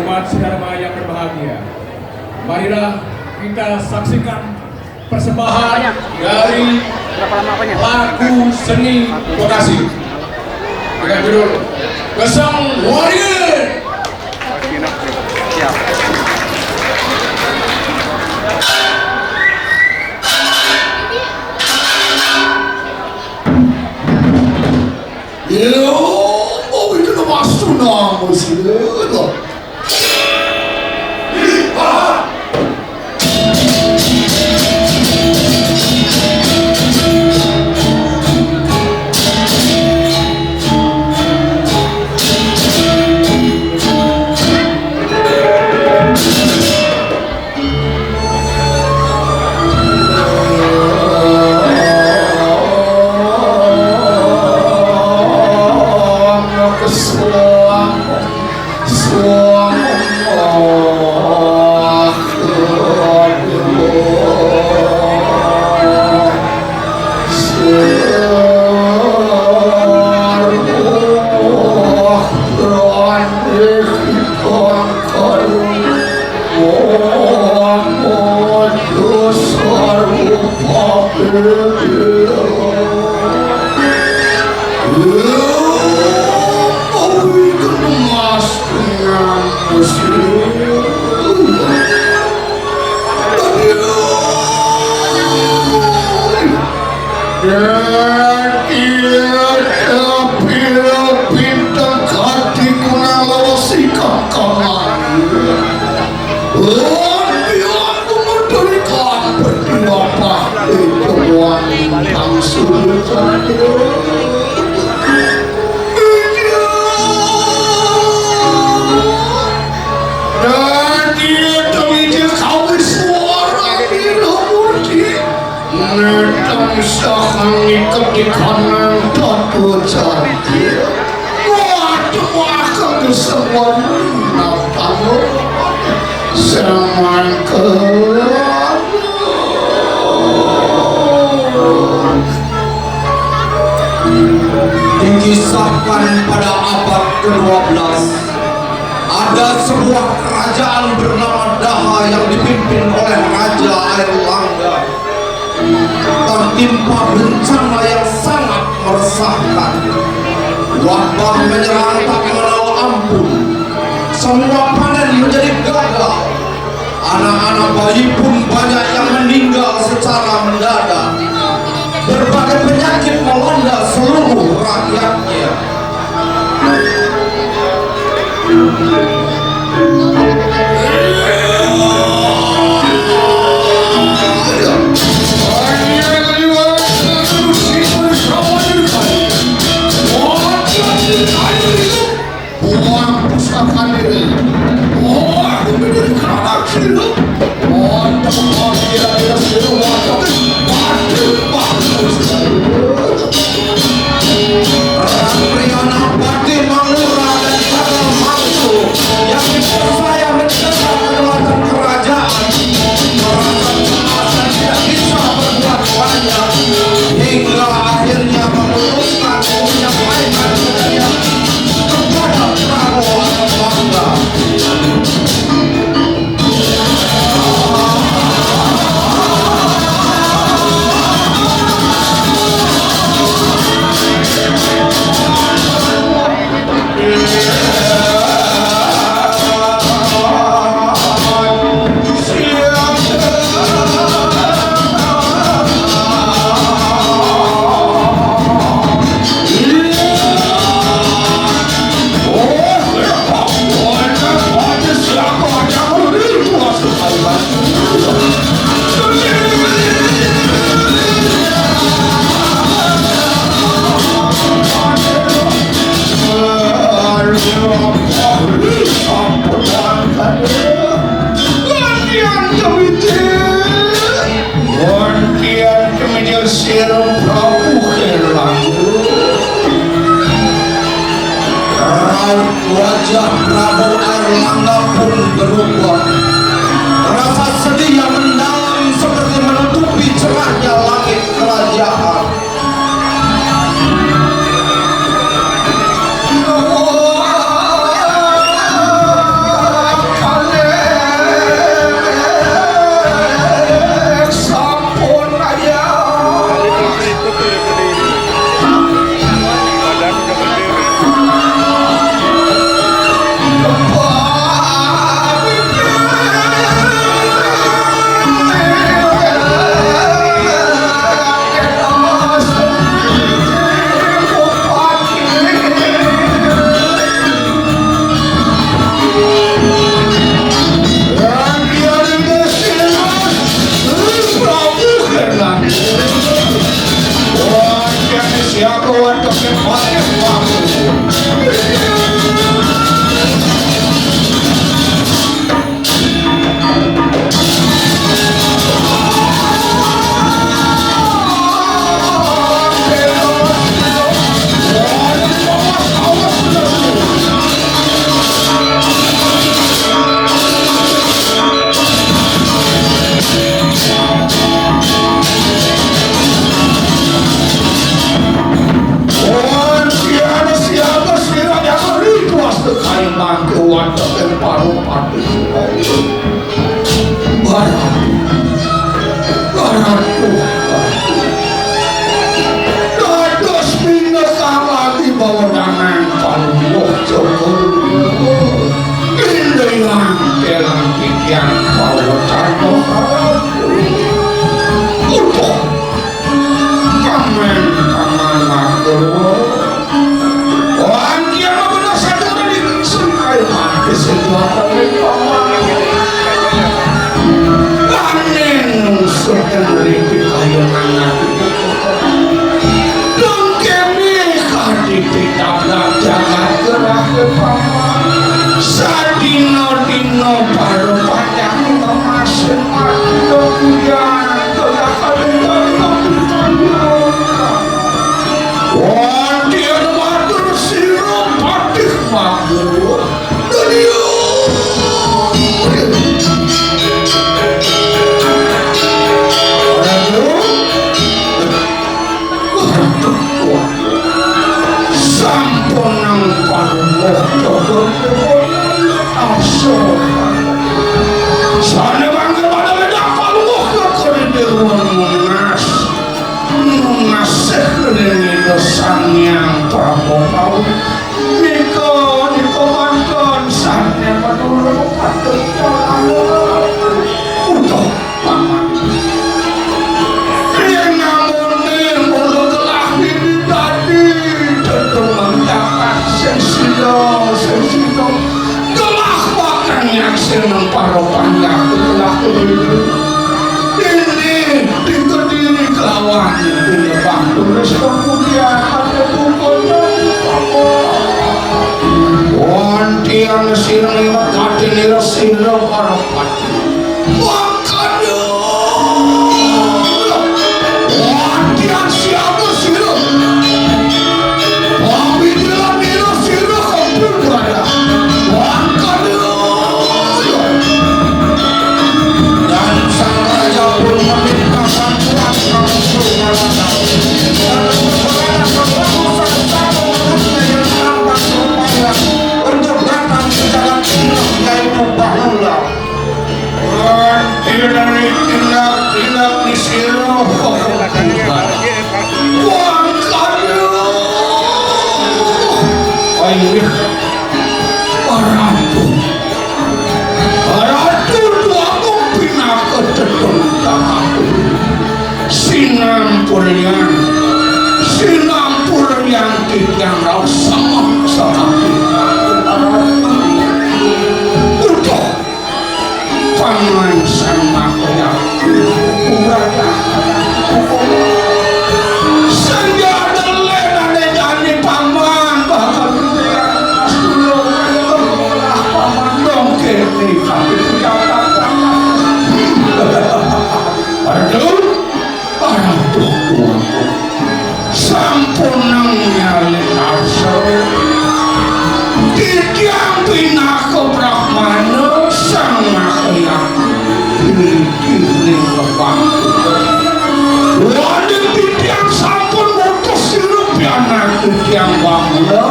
umat Dharma yang berbahagia, marilah kita saksikan persembahan dari lagu seni vokasi dengan judul Gesang Warrior. Siap. Yo, mau bikin apa sunang sih? Dikisahkan pada abad ke-12 ada sebuah kerajaan bernama Daha yang dipimpin oleh Raja Airlangga. Tertimpa bencana yang sangat meresahkan. Wabah menyerang tak mengenal ampun. Semua panen menjadi gagal. Anak-anak bayi pun banyak yang meninggal secara mendadak. Berbagai penyakit melanda seluruh rakyatnya. Wajah Prabu Airlangga pun berubah. Rasa sedih yang mendalam seperti menutupi cerahnya langit kerajaan. kuat dan paruh pati barang dados binekang lagi bawadangan paluh jokowi indeyang kelang kikian pawatano utuh kamen makro wangian benar saja tadi sengai mati sejuatan angin sudah meripik kayu nangat dan kini kadi pitabrak jagat gerah kepaman sadino-dino baru panjang memasin mati kemudian kelakar wadian matur sirup patih makmur dunia sampunang paruh sana bangga pada bedak paluh ke koridor munas sekeliling sang yang prabowo niko manton sana menurut patut utuh paman yang namun mulut telah ini tadi tentu mendapat sensino telah bahkan yang senang parokan yang telah ini dikediri kelawan di lebah tulis kemudian ada pukul wantian sirni katini sirni parokan wakadu wantian siapa sirni wabidila nila sirni kompulgada wakadu dan sang raja pun meminta bantuan untuk datang ke jalan Indra yaitu Bahula dari tindak disiruh uang kadu ayo Ratu tuaku pindah ke dedung takaku sinampur yang kikang rasa sakati utuh paman sama koyaku urada senja dele nane jani paman bakal kemudian sulung paman dongke nih kami kejauhan aduh tuaku sampunang nyali arso tiang pinako brahmana sang makhluk ini lebangku wadik tiang sampun mutus sirup anak tiang bangla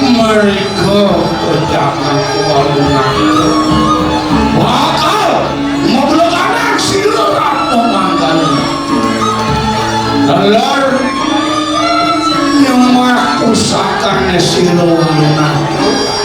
mereka kejangan kualunan bakal mobil anak sirup memanggal lelar nyemah usakan siluman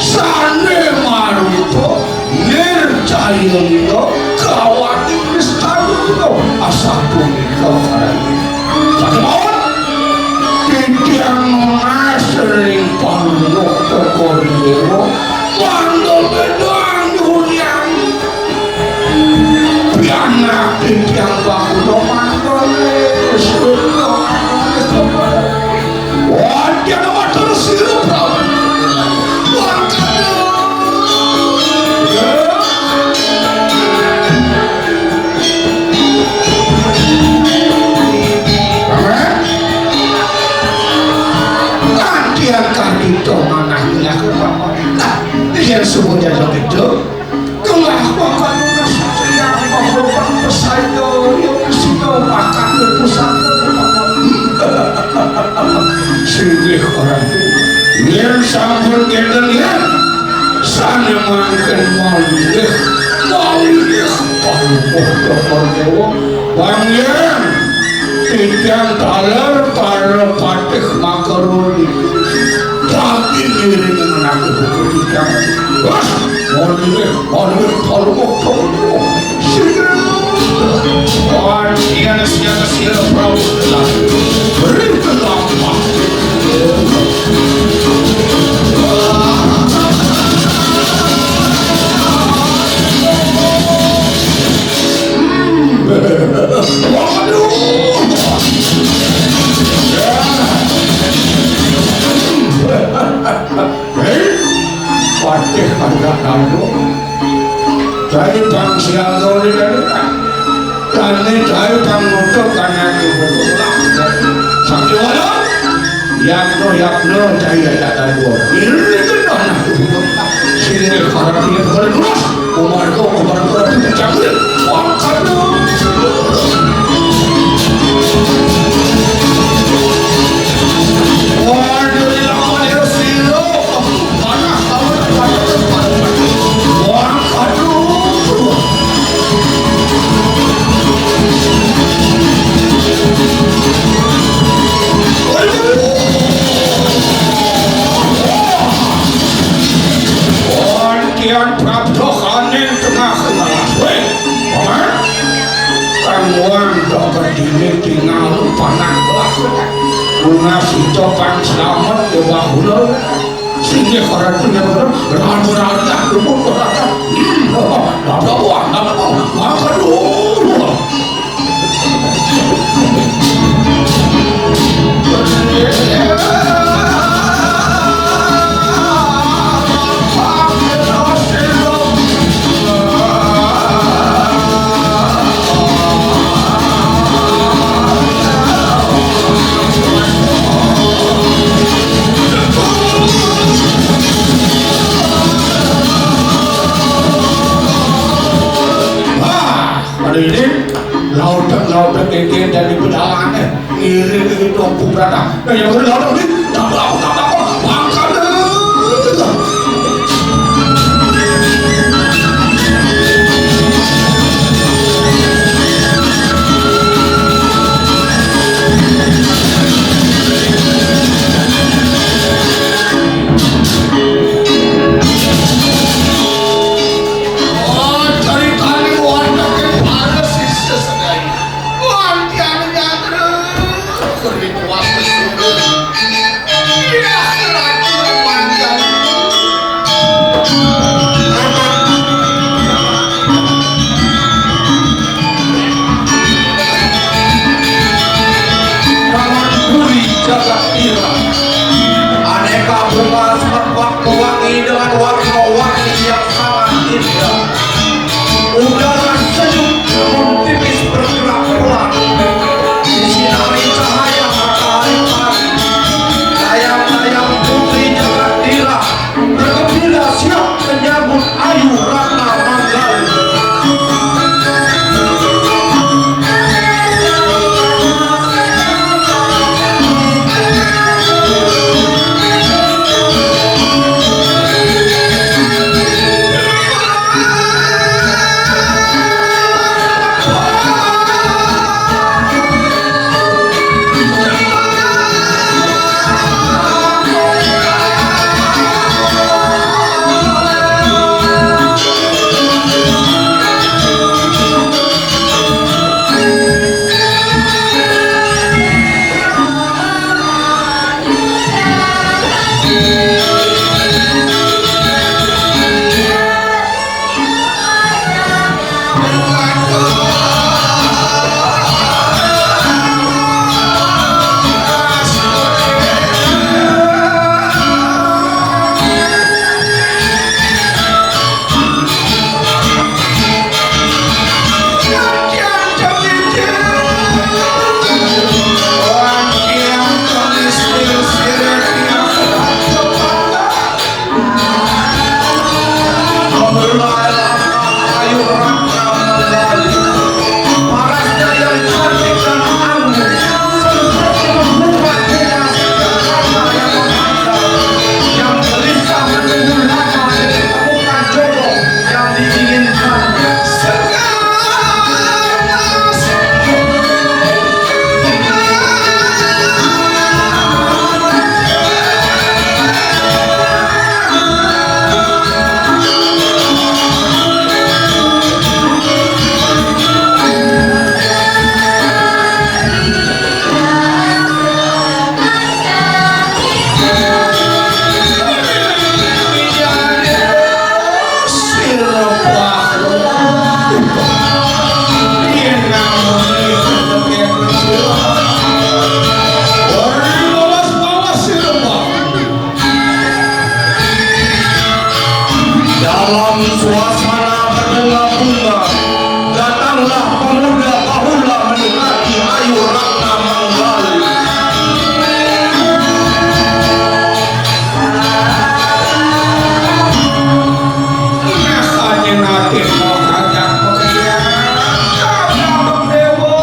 sane maruto nirjayundo kawati kristalundo asapunika sakemawon titiang sering paluh kekordewo mandol bedang julian pianak titiang bakudo mandol wajah nama tersirup nantian kadito manah yang semuanya itu kelah bakal nasi yang membuat pesayo yang kesino makan pusat singih orang yang sampun kendalian sana mangken malih paluh Bang Yen tiang taler para patih makaroni tapi ngiring menang buku tiang wah malih paluh Wan iyan siya proud lah berikanlah Patih ada kamu dari bang siaga ini dari dari bang untuk karena itu sampai mana yakno dari ada dua ini kan sini karena dia terus Umar itu cabut Kian Prabdo Khanin tengah kelas weh Omar kamuan dokter dini tinggal panang kelas bunga si copan selamat di bahula sehingga orang punya benar-benar tak lumpuh berada ada uang maka dulu ini lautan keke dari pedalangan ini itu berada dan yang berlalu ini tak makan aneka bunga semerbak pewangi dengan warna-warni yang sangat indah udara sejuk namun tipis bergerak pelan disinari cahaya matahari pagi layang-layang putri Jagadira bergembira siap menyambut Ayu Ratna Manggali Dalam suasana berbunga-bunga, datanglah pemuda Bahula mendekati Ayu Ratna Manggali. Rasanya nanti mau ngajak kalian Abang Dewo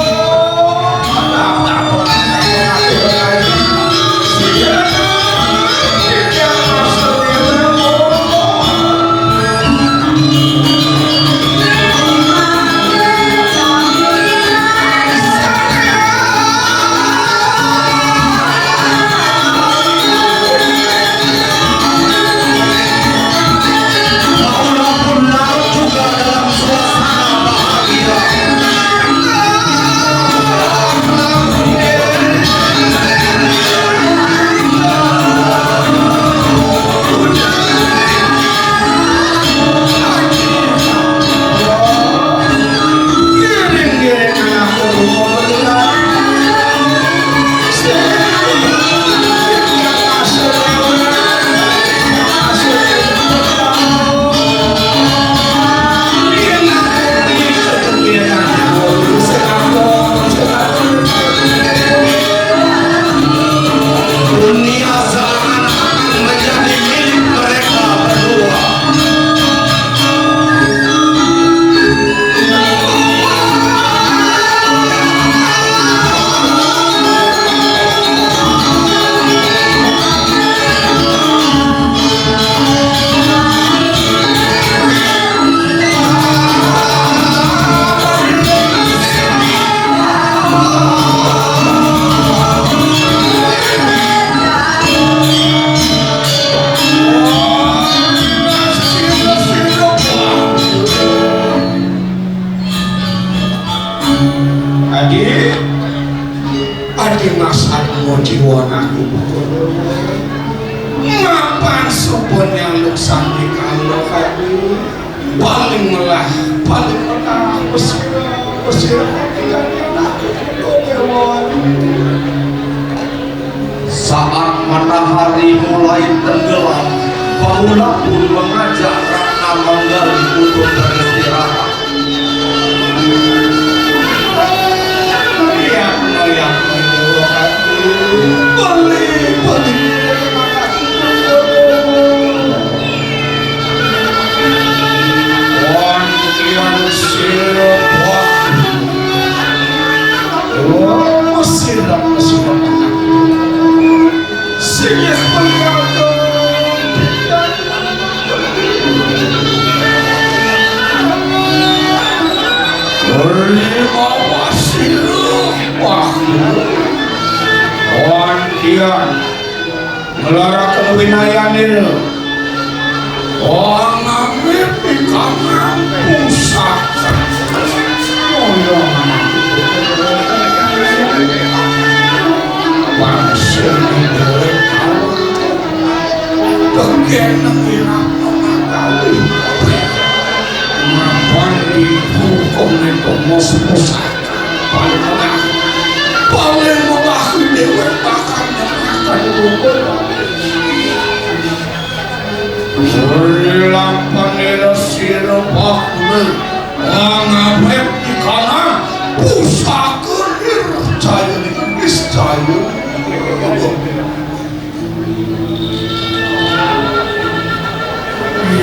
Bahula pun larut juga dalam suasana bahagia. Giring-giring anak rumah Dunia seakan-akan menjadi milik mereka berdua. Adi masak mau jiwa aku ngapan supon yang luksan di kalau paling melah Mesir Saat matahari mulai tenggelam, Bahula pun mengajak Ratna Manggali untuk beristirahat. Melarang winayan ini orang ambil di kamar pusaka bangsa ini bagian mengirak mengakali ngapain dihukum itu mos pusaka paling mengakui dewa bahkan akan dihukum Lampanera sira bakne ngabek di kanan pusaka nircaya niscaya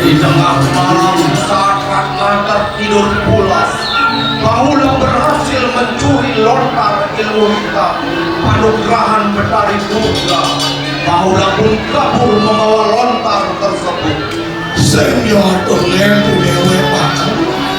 Di tengah malam saat Ratna tertidur pulas, Bahula berhasil mencuri lontar ilmu hitam panugrahan Betari Duga. Bahula pun kabur membawa lontar tersebut. senjata lembu dewa bakne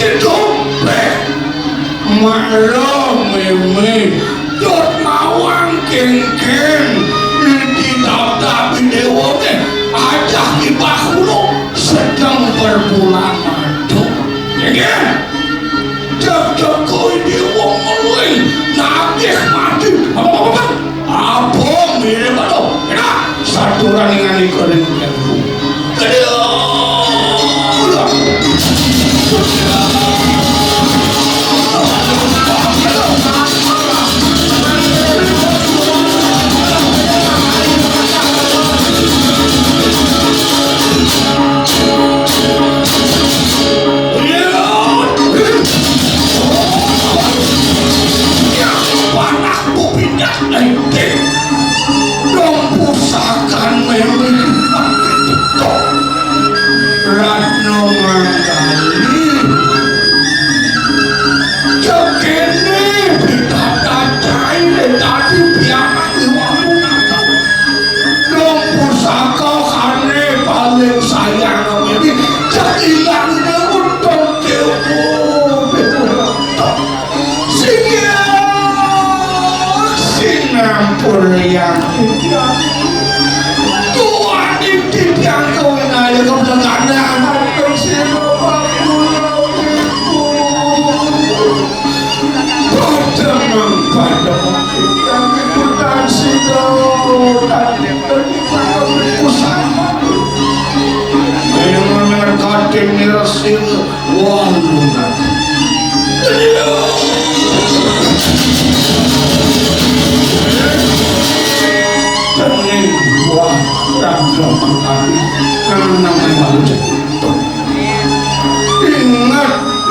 gitu maklum meme dot mawang kengkeng ditap-tapi dewa teh ajak di bakulo sedang berbulan madu kengkeng cek-cek koi dewa mulai nagih mati apa mirip aduh enak satu raningan ikorin kengku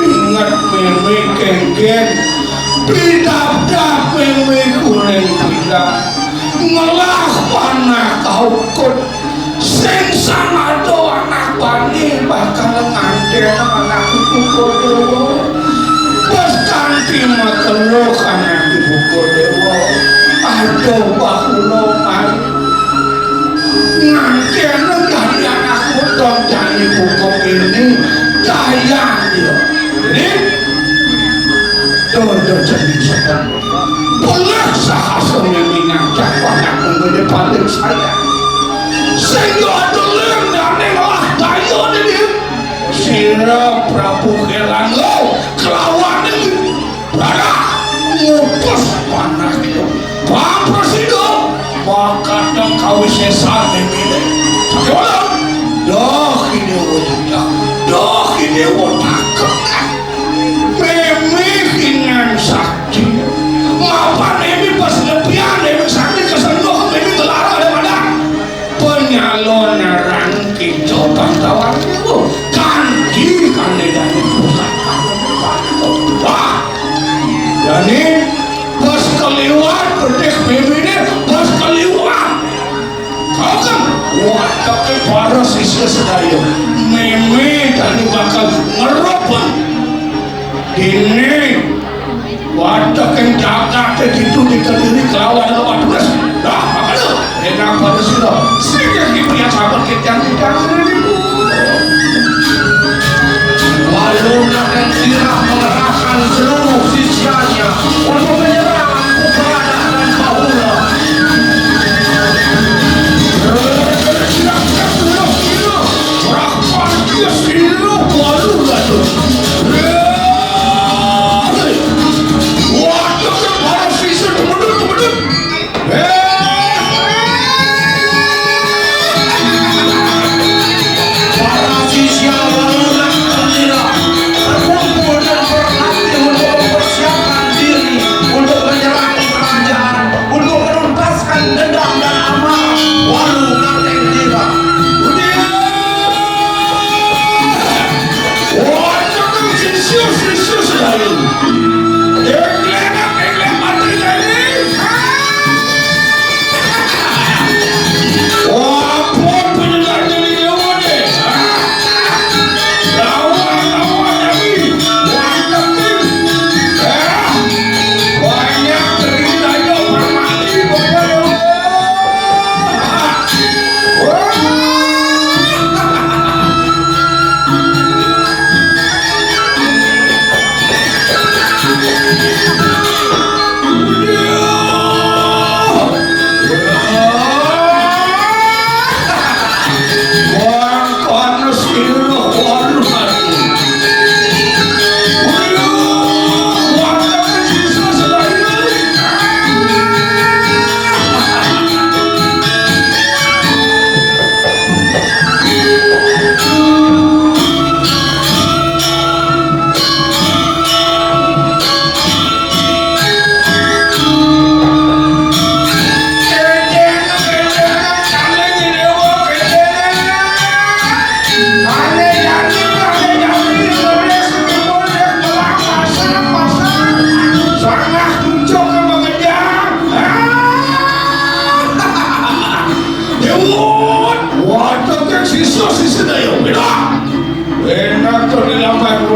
ingat meme kengkeng bidap-dap meme kuning bidap ngelah panah kau kot sing sama do anak bani bakal nganten anak ibu kodewo pas kanti makhluk anak ibu kodewo aduh bakulo mari nganten dari anak utang dan ibu kok ini dayang dia ini dodo jadi setan boleh sahasa meminang cakwanak mengenai paling saya sehingga dolen dan nengolah dayo ini sira Prabu Kelango kelawan ini berada ngutus panah itu Pak Presiden makanya kau sesan ini sampai malam doh ini wotakak memikinan sakti mapan ini pas lebihan ini sakti kesenduh ini telara daripada penyalon rangki jodoh tawar itu kanji kandidat pusaka wah jadi pas keliwat berdek ini pas keliwat kau kan wataknya para siswa sedaya meme dan bakal ngerobot ini watak yang jaga begitu dikeliri kelawan lawan terus dah makanya enak pada sudah sehingga kita yang sabar kita yang tidak lalu akan sirah mengerahkan seluruh sisianya untuk menyerang keberadaan Bahula. Untuk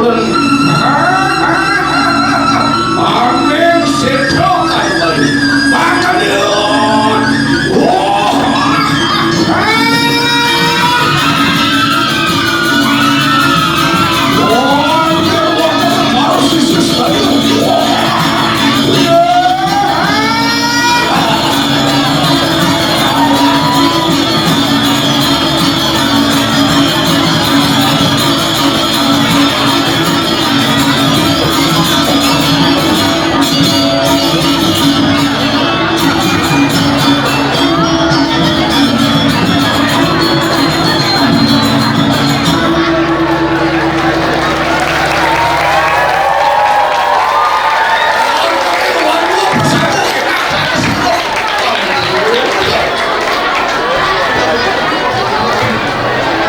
turun